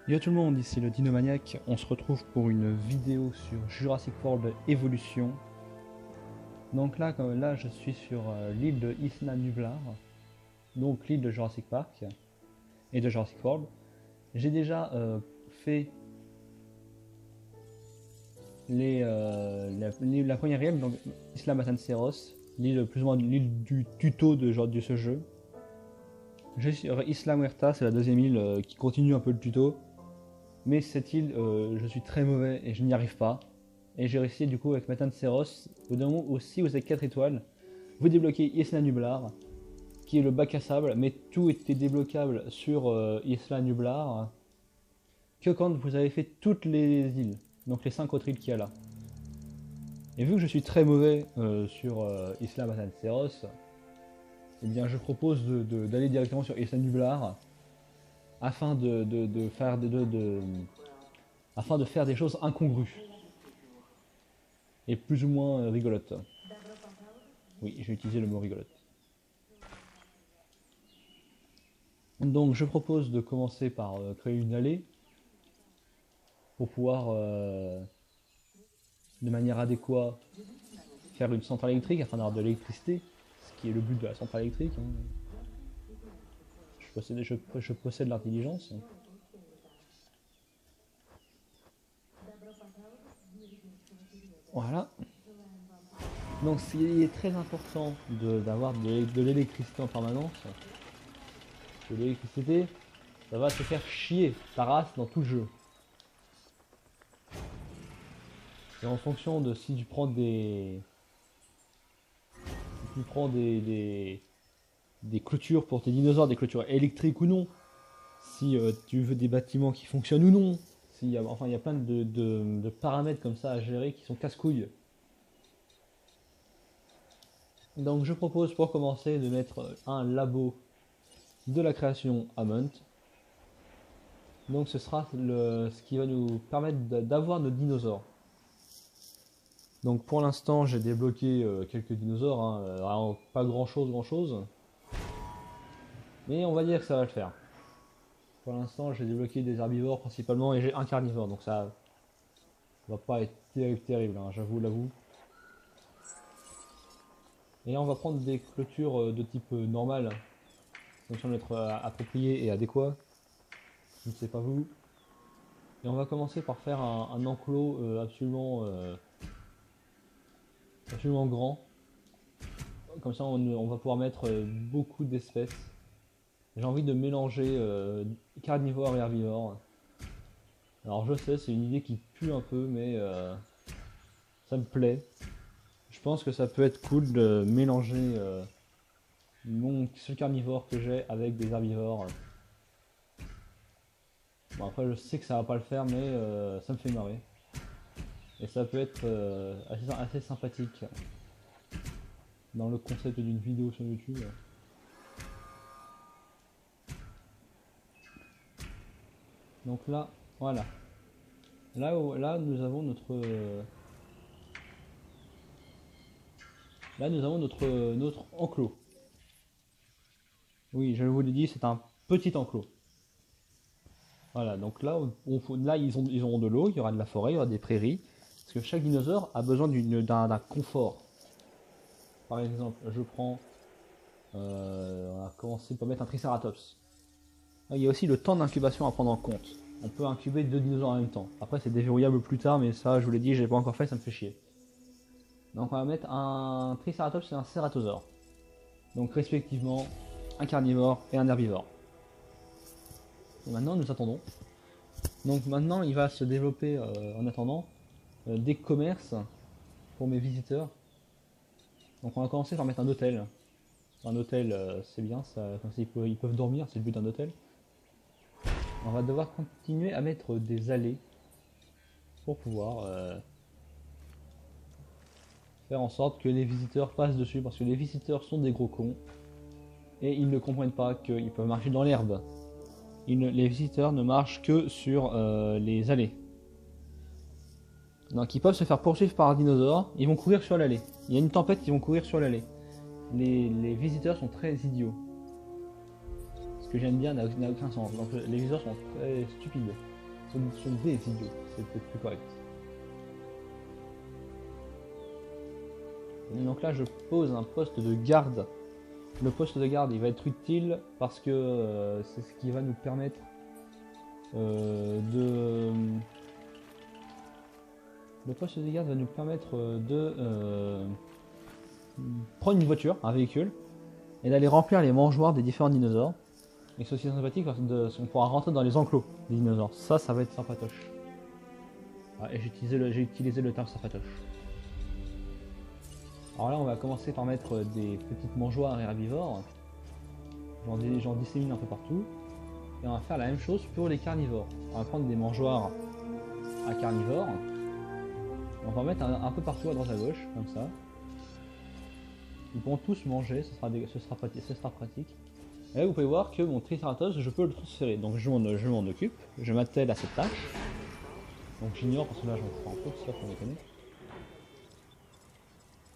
Yo tout le monde, ici le Dinomaniac, on se retrouve pour une vidéo sur Jurassic World Evolution. Donc là je suis sur l'île de Isla Nublar, donc l'île de Jurassic Park et de Jurassic World. J'ai déjà fait la première île, donc Isla Matanceros, l'île plus ou moins l'île du tuto de ce jeu. Je suis sur Isla Muerta, c'est la deuxième île qui continue un peu le tuto. Mais cette île, je suis très mauvais et je n'y arrive pas. Et j'ai réussi du coup avec Matanceros, au moment aussi vous avez 4 étoiles, vous débloquez Isla Nublar, qui est le bac à sable, mais tout était débloquable sur Isla Nublar que quand vous avez fait toutes les îles, donc les 5 autres îles qu'il y a là. Et vu que je suis très mauvais sur Isla Matanceros, eh bien je propose d'aller directement sur Isla Nublar afin afin de faire des choses incongrues et plus ou moins rigolotes. Oui, j'ai utilisé le mot rigolote. Donc je propose de commencer par créer une allée pour pouvoir de manière adéquate faire une centrale électrique afin d'avoir de l'électricité, ce qui est le but de la centrale électrique. Je possède l'intelligence. Voilà. Donc il est très important d'avoir de l'électricité en permanence. Que l'électricité, ça va te faire chier ta race dans tout le jeu. Et en fonction de si tu prends des clôtures pour tes dinosaures, des clôtures électriques ou non, si tu veux des bâtiments qui fonctionnent ou non, enfin il y a plein de paramètres comme ça à gérer qui sont casse-couilles. Donc je propose pour commencer de mettre un labo de la création à Munt. Donc ce sera ce qui va nous permettre d'avoir nos dinosaures. Donc pour l'instant j'ai débloqué quelques dinosaures, hein, pas grand chose, mais on va dire que ça va le faire. Pour l'instant j'ai débloqué des herbivores principalement et j'ai un carnivore, donc ça va pas être terrible, hein, l'avoue. Et là on va prendre des clôtures de type normal, qui semble être approprié et adéquat, je ne sais pas vous. Et on va commencer par faire un enclos absolument grand. Comme ça on va pouvoir mettre beaucoup d'espèces. J'ai envie de mélanger carnivore et herbivore. Alors je sais, c'est une idée qui pue un peu, mais ça me plaît. Je pense que ça peut être cool de mélanger ce carnivore que j'ai avec des herbivores. Bon après je sais que ça va pas le faire, mais ça me fait marrer. Et ça peut être assez sympathique dans le concept d'une vidéo sur YouTube. Donc là, voilà. Là nous avons notre enclos. Oui, je vous l'ai dit, c'est un petit enclos. Voilà, donc là, ils auront de l'eau, il y aura de la forêt, il y aura des prairies. Parce que chaque dinosaure a besoin d'un confort. Par exemple, je prends... on va commencer par mettre un Triceratops. Il y a aussi le temps d'incubation à prendre en compte. On peut incuber 2 dinosaures en même temps. Après, c'est déverrouillable plus tard, mais ça, je vous l'ai dit, je l'ai pas encore fait, ça me fait chier. Donc on va mettre un Triceratops et un Ceratosaure. Donc respectivement, un carnivore et un herbivore. Et maintenant, nous attendons. Donc maintenant, il va se développer, en attendant, des commerces pour mes visiteurs. Donc on va commencer par mettre un hôtel. Un hôtel, c'est bien, ça, comme ça ils peuvent dormir, c'est le but d'un hôtel. On va devoir continuer à mettre des allées pour pouvoir faire en sorte que les visiteurs passent dessus, parce que les visiteurs sont des gros cons et ils ne comprennent pas qu'ils peuvent marcher dans l'herbe. Les visiteurs ne marchent que sur les allées. Donc ils peuvent se faire poursuivre par un dinosaure, ils vont courir sur l'allée. Il y a une tempête, ils vont courir sur l'allée. Les visiteurs sont très idiots. que j'aime bien n'a aucun sens. Donc les viseurs sont très stupides. Sont des idiots, c'est peut-être plus correct. Et donc là je pose un poste de garde. Le poste de garde il va être utile parce que c'est ce qui va nous permettre de... Le poste de garde va nous permettre de prendre une voiture, un véhicule, et d'aller remplir les mangeoires des différents dinosaures. Et c'est aussi sympathique parce qu'on pourra rentrer dans les enclos des dinosaures. Ça va être sympatoche. Ah, et j'ai utilisé le terme sympatoche. Alors là, on va commencer par mettre des petites mangeoires herbivores. J'en dissémine un peu partout. Et on va faire la même chose pour les carnivores. On va prendre des mangeoires à carnivores. On va en mettre un peu partout à droite à gauche, comme ça. Ils pourront tous manger, ce sera pratique. Et là vous pouvez voir que mon Triceratops, je peux le transférer. Donc je m'en occupe, je m'attelle à cette tâche. Donc j'ignore parce que là j'en fais un peu de ça pour déconner.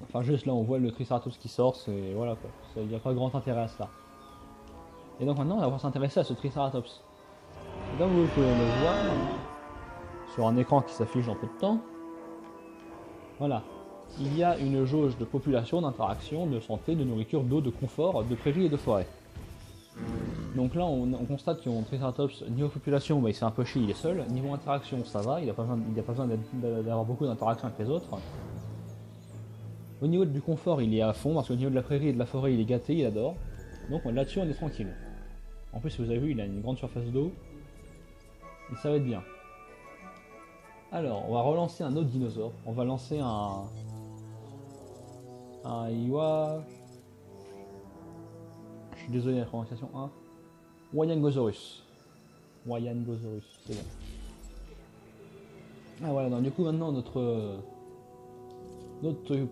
Enfin juste là on voit le Triceratops qui sort, c'est voilà quoi. Il n'y a pas grand intérêt à cela. Et donc maintenant on va s'intéresser à ce Triceratops. Et comme vous pouvez le voir sur un écran qui s'affiche dans peu de temps. Voilà. Il y a une jauge de population, d'interaction, de santé, de nourriture, d'eau, de confort, de prairies et de forêt. Donc là on constate que mon Triceratops, niveau population, bah, il s'est un peu chier, il est seul. Niveau interaction, ça va, il n'a pas besoin d'avoir beaucoup d'interaction avec les autres. Au niveau du confort, il est à fond, parce qu'au niveau de la prairie et de la forêt, il est gâté, il adore. Donc là-dessus, on est tranquille. En plus, si vous avez vu, il a une grande surface d'eau. Et ça va être bien. Alors, on va relancer un autre dinosaure. On va lancer un Iwa... Je suis désolé la prononciation 1. Wyangosaurus. Wyangosaurus, c'est bon. Ah voilà, donc du coup maintenant notre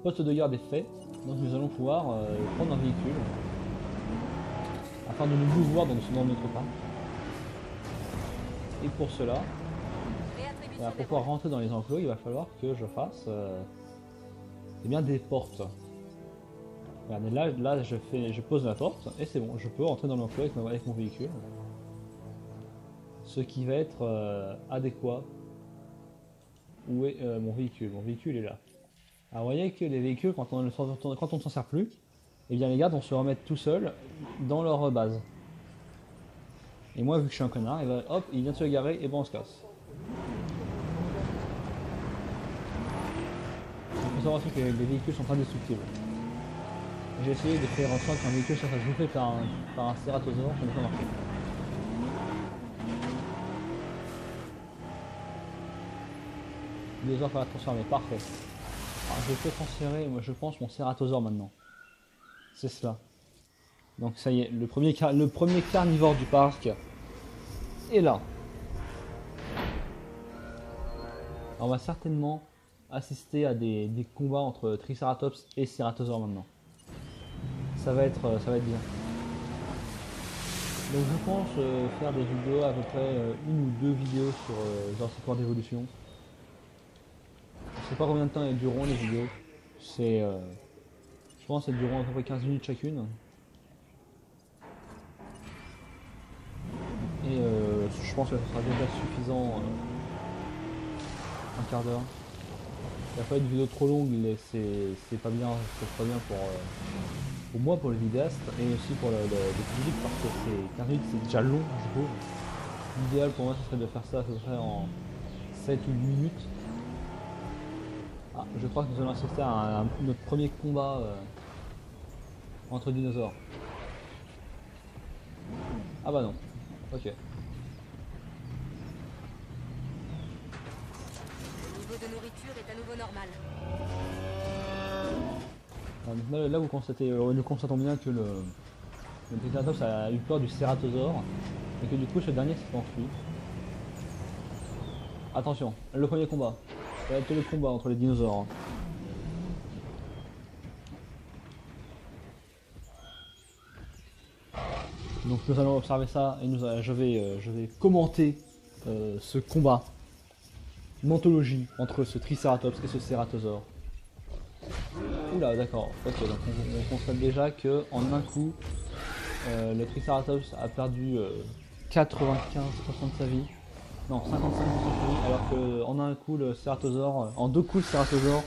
poste de garde est fait. Donc nous allons pouvoir prendre un véhicule. Afin de nous mouvoir dans notre parc. Et pour cela, pour pouvoir rentrer dans les enclos, il va falloir que je fasse eh bien des portes. Regardez, là je pose la porte et c'est bon, je peux rentrer dans l'enclos avec mon véhicule. Ce qui va être adéquat. Où est mon véhicule? Mon véhicule est là. Alors vous voyez que les véhicules, quand on ne s'en sert plus, et bien les gardes vont se remettre tout seuls dans leur base. Et moi vu que je suis un connard, et ben, hop, il vient de se garer et bon on se casse. Il faut savoir aussi que les véhicules sont indestructibles. J'ai essayé de faire en sorte qu'un véhicule soit bouffé par un cératosaure, ça n'a pas marché. Deux heures pour la transformer, parfait. Alors, je peux transférer, moi je pense, mon cératosaure maintenant. C'est cela. Donc ça y est, le premier carnivore du parc est là. Alors, on va certainement assister à des combats entre Triceratops et Cératosaure maintenant. Ça va être bien. Donc je pense faire des vidéos, à peu près une ou deux vidéos sur Jurassic World Evolution. Je sais pas combien de temps elles dureront les vidéos. Je pense qu'elles dureront à peu près 15 minutes chacune. Et je pense que ça sera déjà suffisant un quart d'heure. Il n'y a pas une vidéo trop longue, c'est pas bien pour moi, pour le vidéaste, et aussi pour le public, parce que 15 minutes c'est déjà long, je trouve. L'idéal pour moi ce serait de faire ça, ce serait en 7 ou 8 minutes. Ah, je crois que nous allons assister à notre premier combat entre dinosaures. Ah bah non, ok. Le niveau de nourriture est à nouveau normal. Là vous constatez, nous constatons bien que le Triceratops a eu peur du Cératosaure et que du coup ce dernier s'est enfui. Attention, le premier combat. Ça va être le combat entre les dinosaures. Donc nous allons observer ça et je vais commenter ce combat, une anthologie entre ce Triceratops et ce Cératosaure. Oula, d'accord. Ok, donc on constate déjà que en un coup, le Triceratops a perdu 95% de sa vie. Non, 55% de sa vie, alors que en un coup le Ceratosaure, en deux coups le Ceratosaure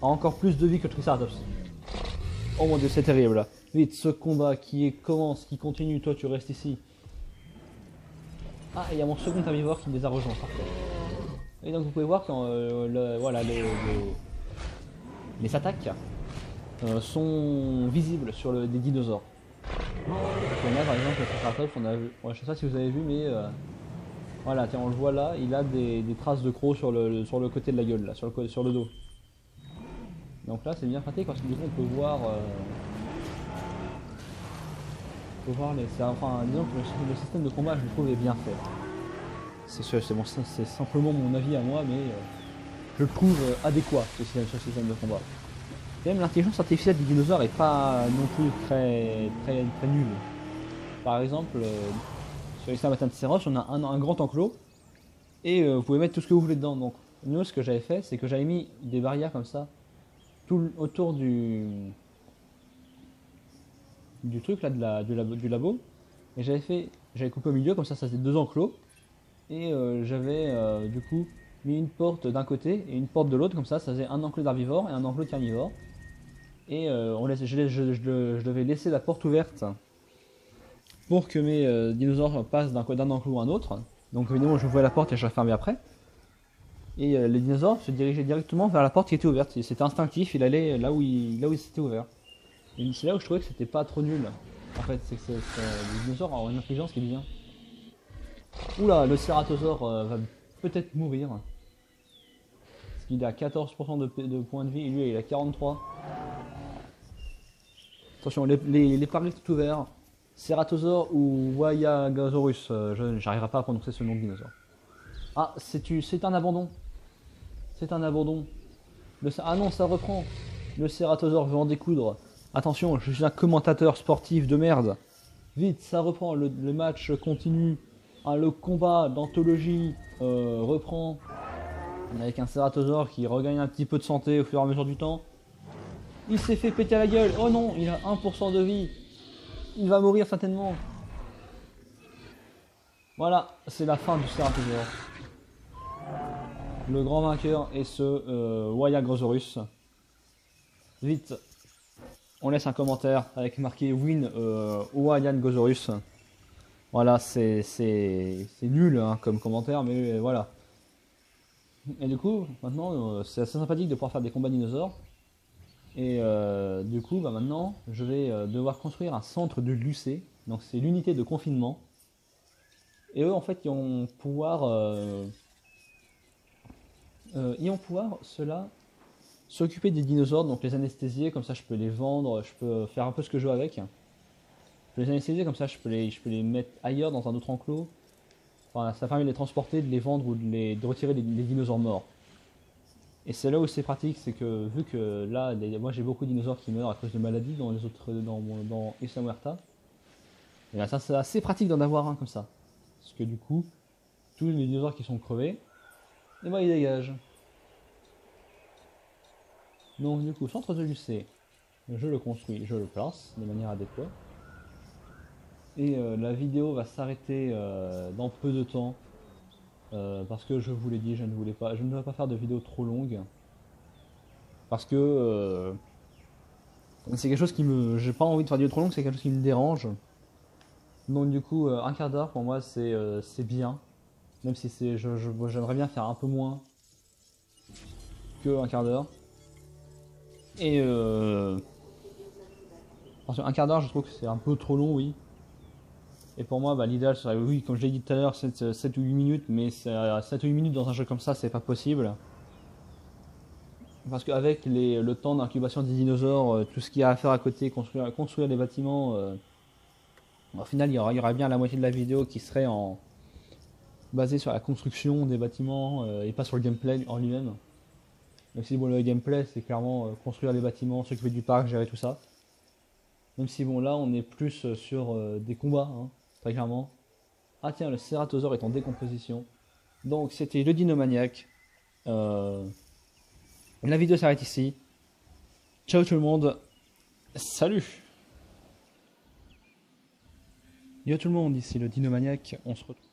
a encore plus de vie que le Triceratops. Oh mon dieu, c'est terrible là. Vite, ce combat qui commence, qui continue, toi tu restes ici. Ah, et il y a mon second herbivore qui les a rejoints, parfait. Et donc vous pouvez voir que voilà, les attaques sont visibles sur des dinosaures. Donc là par exemple le Triceratops, on a vu, ouais, je sais pas si vous avez vu mais voilà, tiens, on le voit là, il a des traces de crocs sur le côté de la gueule, là, sur le dos. Donc là c'est bien pratique parce que du coup on peut voir enfin, disons que le système de combat, je le trouve, est bien fait. C'est simplement mon avis à moi, mais je le trouve adéquat, ce système de combat. Et même l'intelligence artificielle du dinosaure est pas non plus très nulle. Par exemple, sur les Sabatanceros, on a un grand enclos, et vous pouvez mettre tout ce que vous voulez dedans. Donc, nous, ce que j'avais fait, c'est que j'avais mis des barrières comme ça, autour du truc là, du labo, et j'avais coupé au milieu, comme ça faisait deux enclos, et j'avais du coup mis une porte d'un côté et une porte de l'autre, comme ça faisait un enclos d'herbivore et un enclos de carnivore. Et je devais laisser la porte ouverte pour que mes dinosaures passent d'un enclos à un autre. Donc évidemment je ouvrais la porte et je la fermais après. Et les dinosaures se dirigeaient directement vers la porte qui était ouverte. C'était instinctif, il allait là où il s'était ouvert. Et c'est là où je trouvais que c'était pas trop nul. En fait, c'est que les dinosaures ont une intelligence qui est bien. Oula, le Ceratosaure va peut-être mourir. Parce qu'il a 14% de points de vie et lui il a 43. Attention, les parlers tout ouverts. Ceratosaure ou Wayagasaurus, je n'arriverai pas à prononcer ce nom de dinosaure. Ah, c'est un abandon. C'est un abandon. Ah non, ça reprend. Le Ceratosaure veut en découdre. Attention, je suis un commentateur sportif de merde. Vite, ça reprend. Le match continue. Ah, le combat d'anthologie reprend. Avec un Ceratosaure qui regagne un petit peu de santé au fur et à mesure du temps. Il s'est fait péter la gueule. Oh non, il a 1% de vie. Il va mourir certainement. Voilà, c'est la fin du Ceratosaure. Le grand vainqueur est ce Wayagasaurus. Vite, on laisse un commentaire avec marqué Win Wayagasaurus. Voilà, c'est nul hein, comme commentaire, mais voilà. Et du coup, maintenant, c'est assez sympathique de pouvoir faire des combats dinosaures. Et du coup, bah, maintenant, je vais devoir construire un centre de l'UC. Donc c'est l'unité de confinement. Et eux, en fait, ils vont pouvoir cela s'occuper des dinosaures, donc les anesthésier, comme ça je peux les vendre, je peux faire un peu ce que je veux avec. Je peux les anesthésier, comme ça je peux les mettre ailleurs dans un autre enclos. Enfin, ça permet de les transporter, de les vendre ou de retirer les dinosaures morts. Et c'est là où c'est pratique, c'est que vu que là, moi j'ai beaucoup de dinosaures qui meurent à cause de maladies dans les autres, dans Isla Muerta, et là ça c'est assez pratique d'en avoir un comme ça. Parce que du coup, tous les dinosaures qui sont crevés, et ben ils dégagent. Donc du coup, centre de l'UC, je le construis, je le place de manière adéquate. Et la vidéo va s'arrêter dans peu de temps. Parce que je vous l'ai dit, je ne vais pas faire de vidéo trop longue. Parce que c'est quelque chose qui me... J'ai pas envie de faire de vidéo trop longue, c'est quelque chose qui me dérange. Donc du coup, un quart d'heure pour moi c'est bien. Même si j'aimerais bien faire un peu moins que un quart d'heure. Et un quart d'heure je trouve que c'est un peu trop long, oui. Et pour moi, bah, l'idéal serait, oui, comme je l'ai dit tout à l'heure, 7 ou 8 minutes, mais 7 ou 8 minutes dans un jeu comme ça, c'est pas possible. Parce qu'avec le temps d'incubation des dinosaures, tout ce qu'il y a à faire à côté, construire des bâtiments, au final, il y aura bien la moitié de la vidéo qui serait basée sur la construction des bâtiments et pas sur le gameplay en lui-même. Même si bon, le gameplay, c'est clairement construire les bâtiments, s'occuper du parc, gérer tout ça. Même si bon, là, on est plus sur des combats, hein, très clairement. Ah tiens, le Ceratosaure est en décomposition. Donc c'était le Dinomaniac. La vidéo s'arrête ici. Ciao tout le monde. Salut! Yo tout le monde, ici le Dinomaniac, on se retrouve.